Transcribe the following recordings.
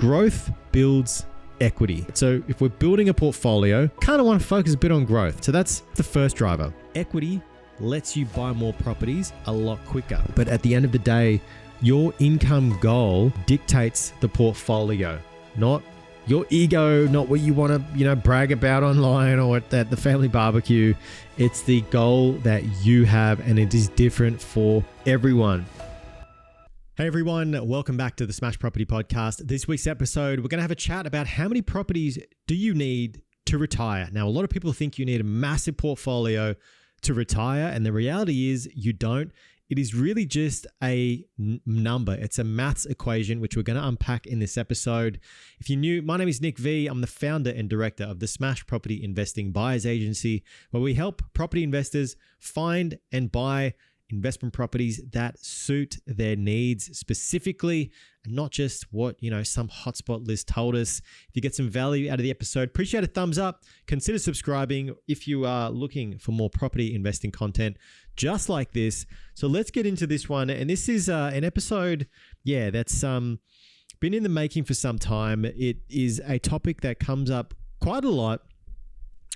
Growth builds equity. So if we're building a portfolio, kind of want to focus a bit on growth. So that's the first driver. Equity lets you buy more properties a lot quicker. But at the end of the day, your income goal dictates the portfolio, not your ego, not what you want to, brag about online or at the family barbecue. It's the goal that you have, and it is different for everyone. Hey everyone, welcome back to the Smash Property Podcast. This week's episode, we're going to have a chat about how many properties do you need to retire. Now, a lot of people think you need a massive portfolio to retire, and the reality is you don't. It is really just a number. It's a maths equation, which we're going to unpack in this episode. If you're new, my name is Nick V. I'm the founder and director of the Smash Property Investing Buyers Agency, where we help property investors find and buy investment properties that suit their needs specifically, and not just what, some hotspot list told us. If you get some value out of the episode, appreciate a thumbs up. Consider subscribing if you are looking for more property investing content just like this. So let's get into this one. And this is an episode, that's been in the making for some time. It is a topic that comes up quite a lot.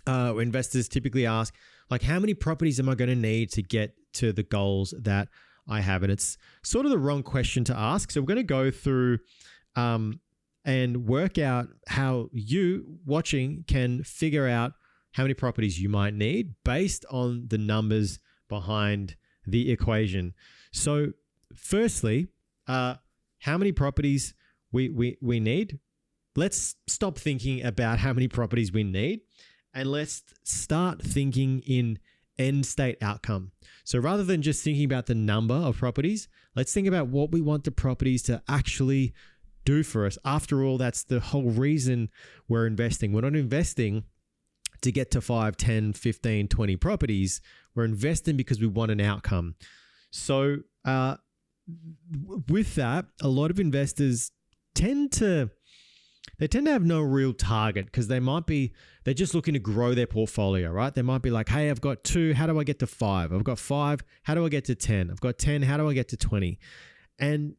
Investors typically ask, how many properties am I going to need to get to the goals that I have? And it's sort of the wrong question to ask. So we're going to go through and work out how you watching can figure out how many properties you might need based on the numbers behind the equation. So firstly, how many properties we need? Let's stop thinking about how many properties we need, and let's start thinking in end state outcome. So rather than just thinking about the number of properties, let's think about what we want the properties to actually do for us. After all, that's the whole reason we're investing. We're not investing to get to 5, 10, 15, 20 properties. We're investing because we want an outcome. So with that, a lot of investors tend to have no real target, because they're just looking to grow their portfolio, right? They might be like, hey, I've got 2, how do I get to 5? I've got 5, how do I get to 10? I've got 10, how do I get to 20? And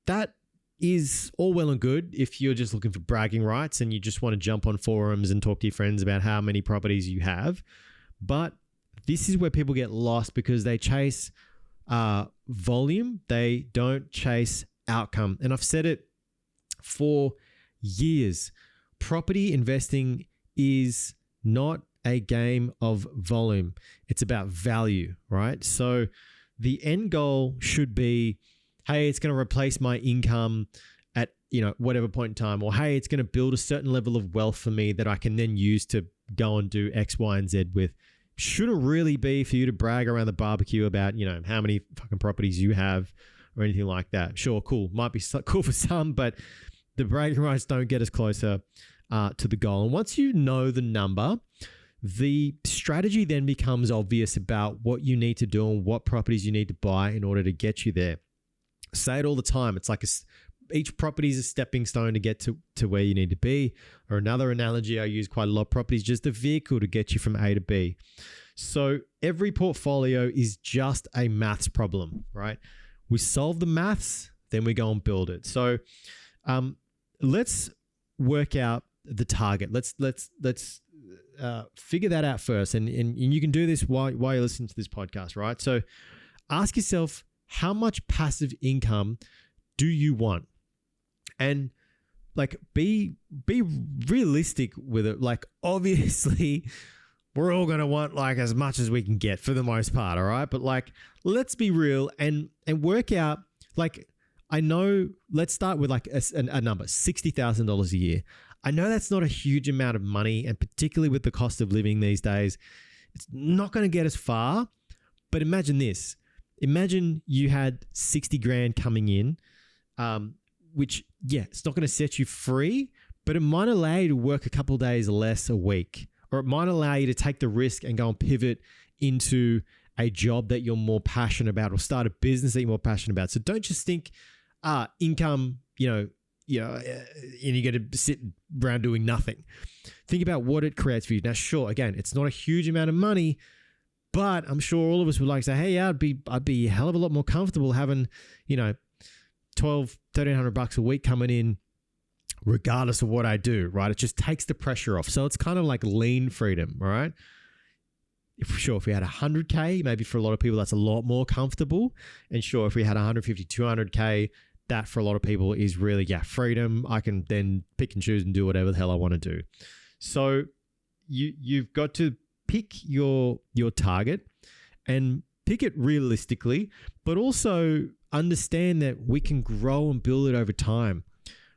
that is all well and good if you're just looking for bragging rights and you just want to jump on forums and talk to your friends about how many properties you have. But this is where people get lost, because they chase volume. They don't chase outcome. And I've said it for years. Property investing is not a game of volume. It's about value, right? So the end goal should be, hey, it's going to replace my income at, whatever point in time, or hey, it's going to build a certain level of wealth for me that I can then use to go and do X, Y, and Z with. Shouldn't really be for you to brag around the barbecue about, how many fucking properties you have or anything like that. Sure, cool. Might be cool for some, but the bragging rights don't get us closer to the goal. And once you know the number, the strategy then becomes obvious about what you need to do and what properties you need to buy in order to get you there. I say it all the time. It's like each property is a stepping stone to get to where you need to be. Or another analogy I use quite a lot, property is just a vehicle to get you from A to B. So every portfolio is just a maths problem, right? We solve the maths, then we go and build it. So let's work out the target. Let's figure that out first. And you can do this while you're listening to this podcast, right? So ask yourself, how much passive income do you want? And be realistic with it. Obviously we're all going to want as much as we can get for the most part. All right. But let's be real and work out, I know, let's start with a number, $60,000 a year. I know that's not a huge amount of money, and particularly with the cost of living these days, it's not going to get us far. But imagine this. Imagine you had 60 grand coming in, which, it's not going to set you free, but it might allow you to work a couple of days less a week, or it might allow you to take the risk and go and pivot into a job that you're more passionate about, or start a business that you're more passionate about. So don't just think income, and you're going to sit around doing nothing. Think about what it creates for you. Now, sure, again, it's not a huge amount of money, but I'm sure all of us would like to say, hey, yeah, I'd be a hell of a lot more comfortable having, $1,200-$1,300 a week coming in regardless of what I do, right? It just takes the pressure off. So it's kind of like lean freedom, all right? If we had 100K, maybe for a lot of people, that's a lot more comfortable. And sure, if we had 150, 200K, that for a lot of people is really, freedom. I can then pick and choose and do whatever the hell I want to do. So you've got to pick your target and pick it realistically, but also understand that we can grow and build it over time,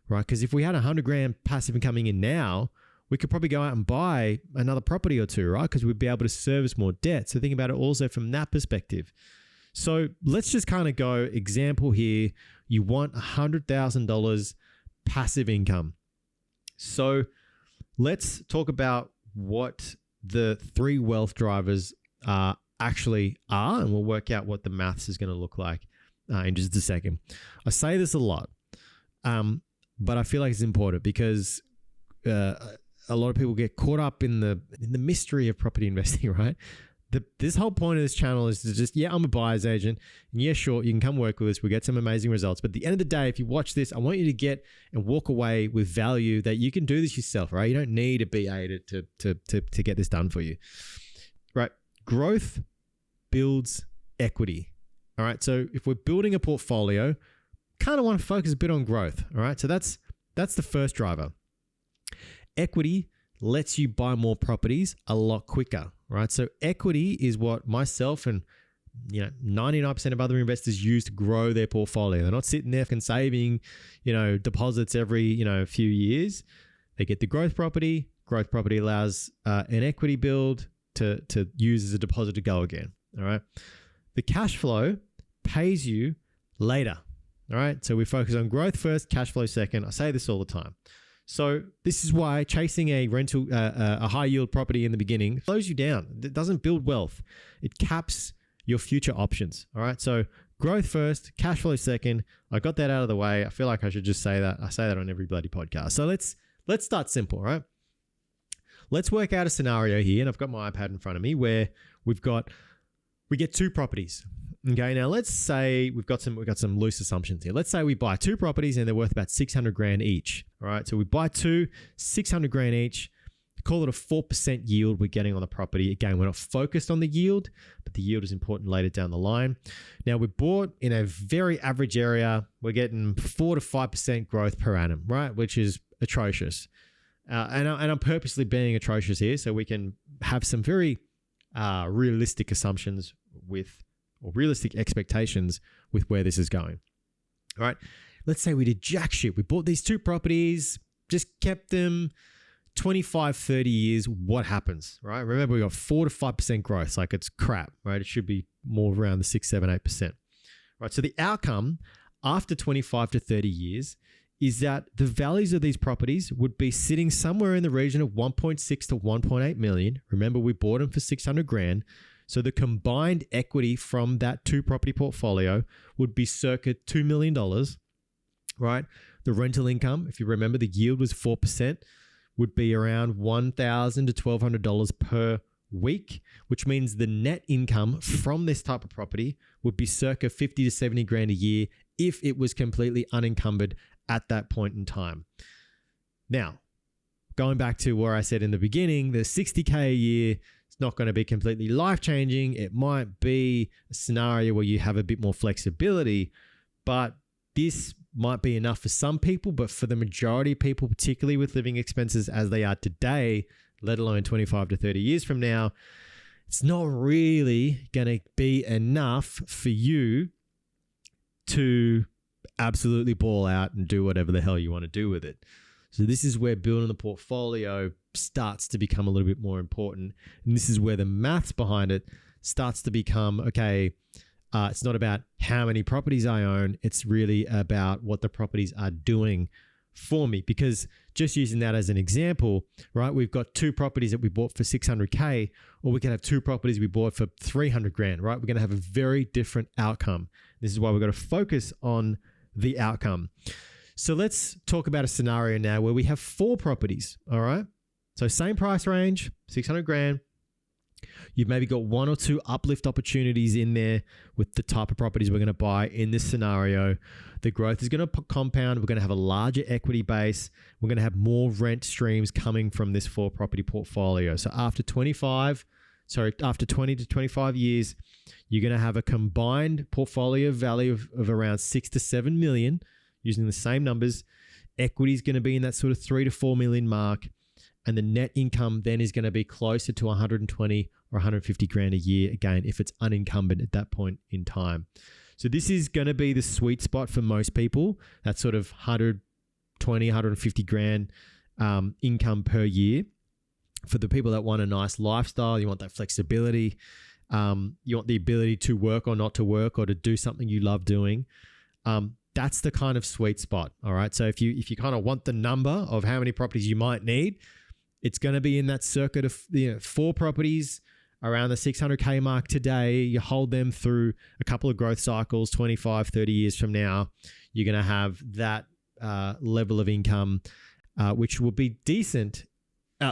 right? Because if we had 100 grand passive coming in now, we could probably go out and buy another property or two, right? Because we'd be able to service more debt. So think about it also from that perspective. So let's just kind of go example here. You want $100,000 passive income. So let's talk about what the 3 wealth drivers actually are, and we'll work out what the maths is going to look like in just a second. I say this a lot, but I feel like it's important because a lot of people get caught up in the mystery of property investing, right? This whole point of this channel is to just, I'm a buyer's agent. And sure, you can come work with us. We'll get some amazing results. But at the end of the day, if you watch this, I want you to get and walk away with value that you can do this yourself, right? You don't need a BA to get this done for you, right? Growth builds equity, all right? So if we're building a portfolio, kind of want to focus a bit on growth, all right? So that's the first driver. Equity lets you buy more properties a lot quicker, right? So equity is what myself and 99% of other investors use to grow their portfolio. They're not sitting there and saving, deposits every, few years. They get the growth property. Growth property allows an equity build to use as a deposit to go again, all right? The cash flow pays you later, all right? So we focus on growth first, cash flow second. I say this all the time. So this is why chasing a rental, a high yield property in the beginning slows you down. It doesn't build wealth. It caps your future options. All right. So growth first, cash flow second. I got that out of the way. I feel like I should just say that. I say that on every bloody podcast. So let's start simple, right? Let's work out a scenario here. And I've got my iPad in front of me where we get 2 properties. Okay, now let's say we've got some loose assumptions here. Let's say we buy 2 properties and they're worth about 600 grand each. All right, so we buy 2, 600 grand each. Call it a 4% yield we're getting on the property. Again, we're not focused on the yield, but the yield is important later down the line. Now we bought in a very average area. We're getting 4 to 5% growth per annum, right? Which is atrocious. And I'm purposely being atrocious here so we can have some very realistic assumptions or realistic expectations with where this is going. All right. Let's say we did jack shit. We bought these 2 properties, just kept them 25, 30 years. What happens, right? Remember, we got 4 to 5% growth. Like it's crap, right? It should be more around the 6, 7, 8%. Right. So the outcome after 25 to 30 years is that the values of these properties would be sitting somewhere in the region of 1.6 to 1.8 million. Remember, we bought them for 600 grand. So the combined equity from that 2 property portfolio would be circa $2 million, right? The rental income, if you remember, the yield was 4%, would be around $1,000 to $1,200 per week, which means the net income from this type of property would be circa 50 to 70 grand a year if it was completely unencumbered at that point in time. Now, going back to where I said in the beginning, the 60K a year, not going to be completely life-changing. It might be a scenario where you have a bit more flexibility, but this might be enough for some people. But for the majority of people, particularly with living expenses as they are today, let alone 25 to 30 years from now, it's not really going to be enough for you to absolutely ball out and do whatever the hell you want to do with it. So this is where building the portfolio starts to become a little bit more important. And this is where the maths behind it starts to become, okay, it's not about how many properties I own. It's really about what the properties are doing for me. Because just using that as an example, right, we've got 2 properties that we bought for 600K, or we can have 2 properties we bought for 300 grand, right? We're going to have a very different outcome. This is why we've got to focus on the outcome. So let's talk about a scenario now where we have 4 properties, all right? So same price range, 600 grand. You've maybe got one or two uplift opportunities in there with the type of properties we're going to buy in this scenario. The growth is going to compound. We're going to have a larger equity base. We're going to have more rent streams coming from this 4-property portfolio. So after 20 to 25 years, you're going to have a combined portfolio value of around 6 to 7 million using the same numbers. Equity is going to be in that sort of 3 to 4 million mark. And the net income then is going to be closer to 120 or 150 grand a year, again, if it's unencumbered at that point in time. So this is going to be the sweet spot for most people. That sort of 120, 150 grand income per year. For the people that want a nice lifestyle, you want that flexibility, you want the ability to work or not to work or to do something you love doing. That's the kind of sweet spot. All right. So if you kind of want the number of how many properties you might need, it's going to be in that circuit of 4 properties around the 600K mark today. You hold them through a couple of growth cycles, 25, 30 years from now, you're going to have that level of income, which will be decent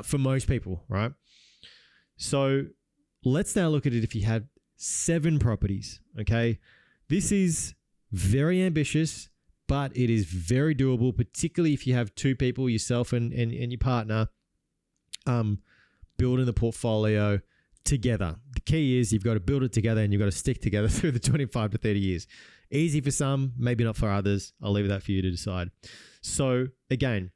for most people, right? So let's now look at it if you have 7 properties, okay? This is very ambitious, but it is very doable, particularly if you have 2 people, yourself and your partner, building the portfolio together. The key is you've got to build it together and you've got to stick together through the 25 to 30 years. Easy for some, maybe not for others. I'll leave that for you to decide. So again,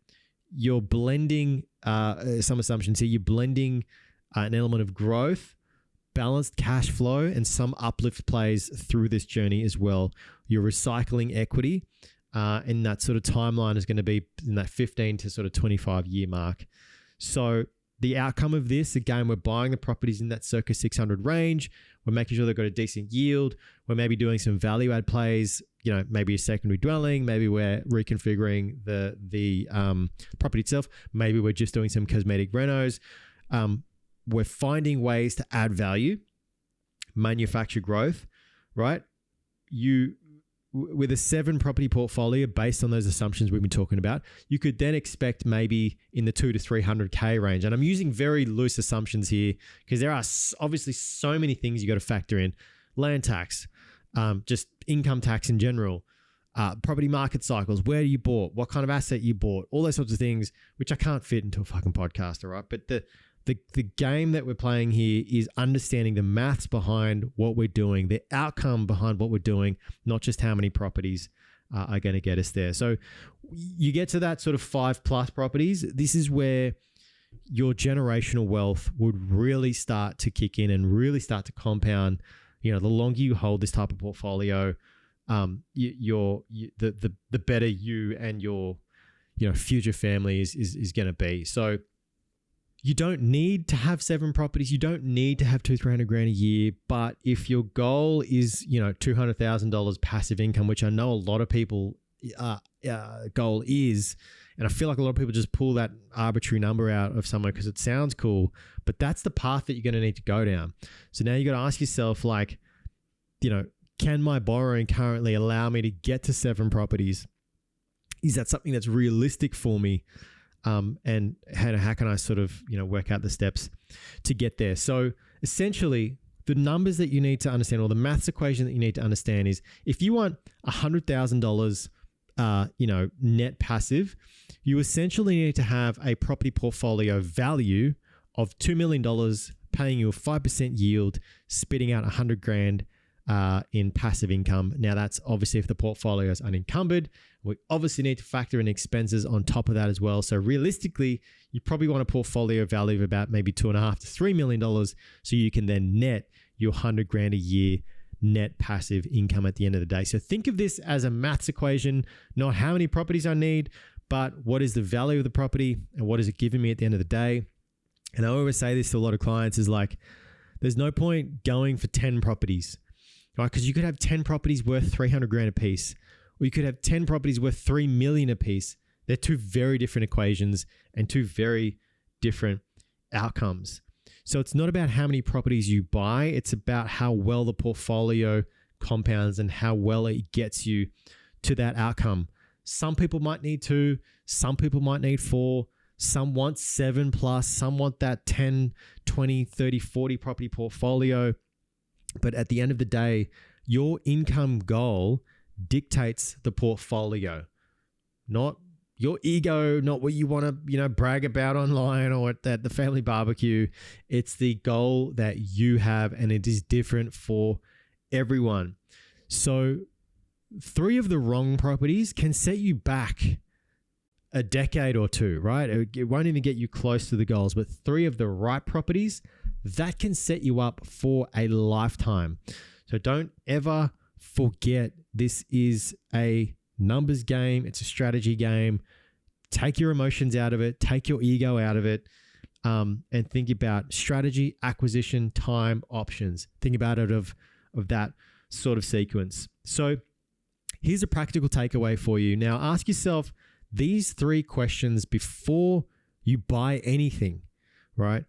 you're blending some assumptions here. You're blending an element of growth, balanced cash flow, and some uplift plays through this journey as well. You're recycling equity, and that sort of timeline is going to be in that 15 to sort of 25 year mark. So the outcome of this, again, we're buying the properties in that circa 600 range. We're making sure they've got a decent yield. We're maybe doing some value add plays, maybe a secondary dwelling. Maybe we're reconfiguring the property itself. Maybe we're just doing some cosmetic renos. We're finding ways to add value, manufacture growth, right? With a 7-property portfolio based on those assumptions we've been talking about, you could then expect maybe in the 2 to 300K range. And I'm using very loose assumptions here because there are obviously so many things you got to factor in. Land tax, just income tax in general, property market cycles, where you bought, what kind of asset you bought, all those sorts of things, which I can't fit into a fucking podcast, all right? But the game that we're playing here is understanding the maths behind what we're doing, the outcome behind what we're doing, not just how many properties are going to get us there. So you get to that sort of 5+ properties. This is where your generational wealth would really start to kick in and really start to compound. The longer you hold this type of portfolio, the better you and your future family is going to be. So you don't need to have 7 properties. You don't need to have 200-300 grand a year. But if your goal is, $200,000 passive income, which I know a lot of people goal is, and I feel like a lot of people just pull that arbitrary number out of somewhere because it sounds cool, but that's the path that you're going to need to go down. So now you got to ask yourself, can my borrowing currently allow me to get to 7 properties? Is that something that's realistic for me? And how can I sort of, work out the steps to get there? So essentially, the numbers that you need to understand, or the maths equation that you need to understand, is if you want $100,000, net passive, you essentially need to have a property portfolio value of $2 million, paying you a 5% yield, spitting out 100 grand in passive income. Now that's obviously if the portfolio is unencumbered. We obviously need to factor in expenses on top of that as well. So realistically, you probably want a portfolio value of about maybe $2.5 to $3 million, so you can then net your 100 grand a year net passive income at the end of the day. So think of this as a maths equation, not how many properties I need, but what is the value of the property and what is it giving me at the end of the day. And I always say this to a lot of clients is there's no point going for 10 properties. Right, because you could have 10 properties worth 300 grand a piece, or you could have 10 properties worth 3 million a piece. They're 2 very different equations and 2 very different outcomes. So it's not about how many properties you buy. It's about how well the portfolio compounds and how well it gets you to that outcome. Some people might need 2, some people might need 4, Some want 7+, some want that 10, 20, 30, 40 property portfolio. But at the end of the day, your income goal dictates the portfolio, not your ego, not what you want to, brag about online or at the family barbecue. It's the goal that you have, and it is different for everyone. So 3 of the wrong properties can set you back a decade or 2, right? It won't even get you close to the goals, but 3 of the right properties, that can set you up for a lifetime. So don't ever forget, this is a numbers game. It's a strategy game. Take your emotions out of it. Take your ego out of it. And think about strategy, acquisition, time, options. Think about it of that sort of sequence. So here's a practical takeaway for you. Now ask yourself these 3 questions before you buy anything, right?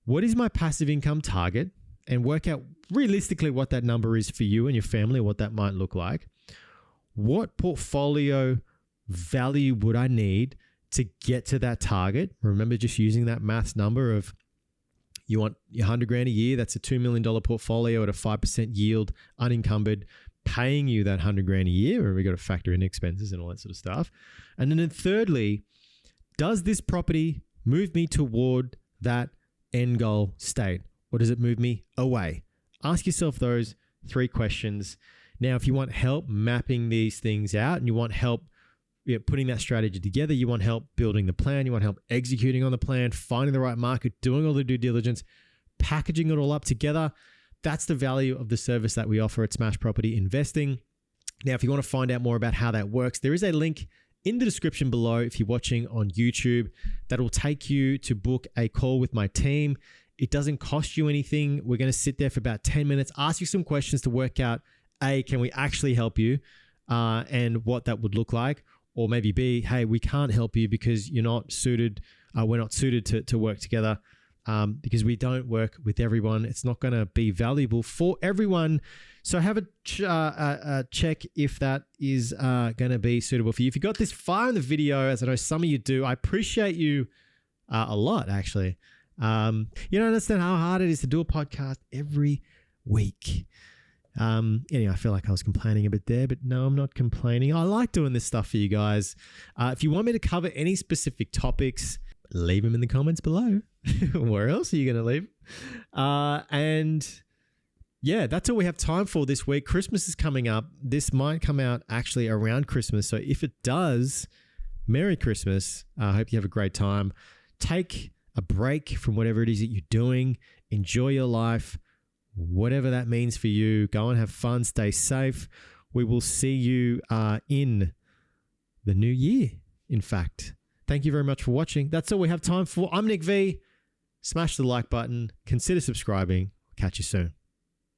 What is my passive income target? And work out realistically what that number is for you and your family, what that might look like. What portfolio value would I need to get to that target? Remember just using that maths number of you want $100,000 a year. That's a $2 million portfolio at a 5% yield, unencumbered, paying you that $100,000 a year. Where we got to factor in expenses and all that sort of stuff. And then thirdly, does this property move me toward that end goal state, or does it move me away? Ask yourself those 3 questions. Now, if you want help mapping these things out and you want help putting that strategy together, you want help building the plan, you want help executing on the plan, finding the right market, doing all the due diligence, packaging it all up together, that's the value of the service that we offer at Smash Property Investing. Now, if you want to find out more about how that works, there is a link in the description below if you're watching on YouTube that will take you to book a call with my team. It doesn't cost you anything. We're going to sit there for about 10 minutes, ask you some questions to work out, A, can we actually help you and what that would look like? Or maybe B, hey, we can't help you because you're not suited. We're not suited to work together because we don't work with everyone. It's not going to be valuable for everyone. So have a check if that is going to be suitable for you. If you got this far in the video, as I know some of you do, I appreciate you a lot, actually. You don't understand how hard it is to do a podcast every week. Anyway, I feel like I was complaining a bit there, but no, I'm not complaining. I like doing this stuff for you guys. If you want me to cover any specific topics, leave them in the comments below. Where else are you going to leave? And yeah, that's all we have time for this week. Christmas is coming up. This might come out actually around Christmas. So if it does, Merry Christmas. I hope you have a great time. Take a break from whatever it is that you're doing. Enjoy your life. Whatever that means for you, go and have fun, stay safe. We will see you in the new year, in fact. Thank you very much for watching. That's all we have time for. I'm Nick V. Smash the like button. Consider subscribing. Catch you soon.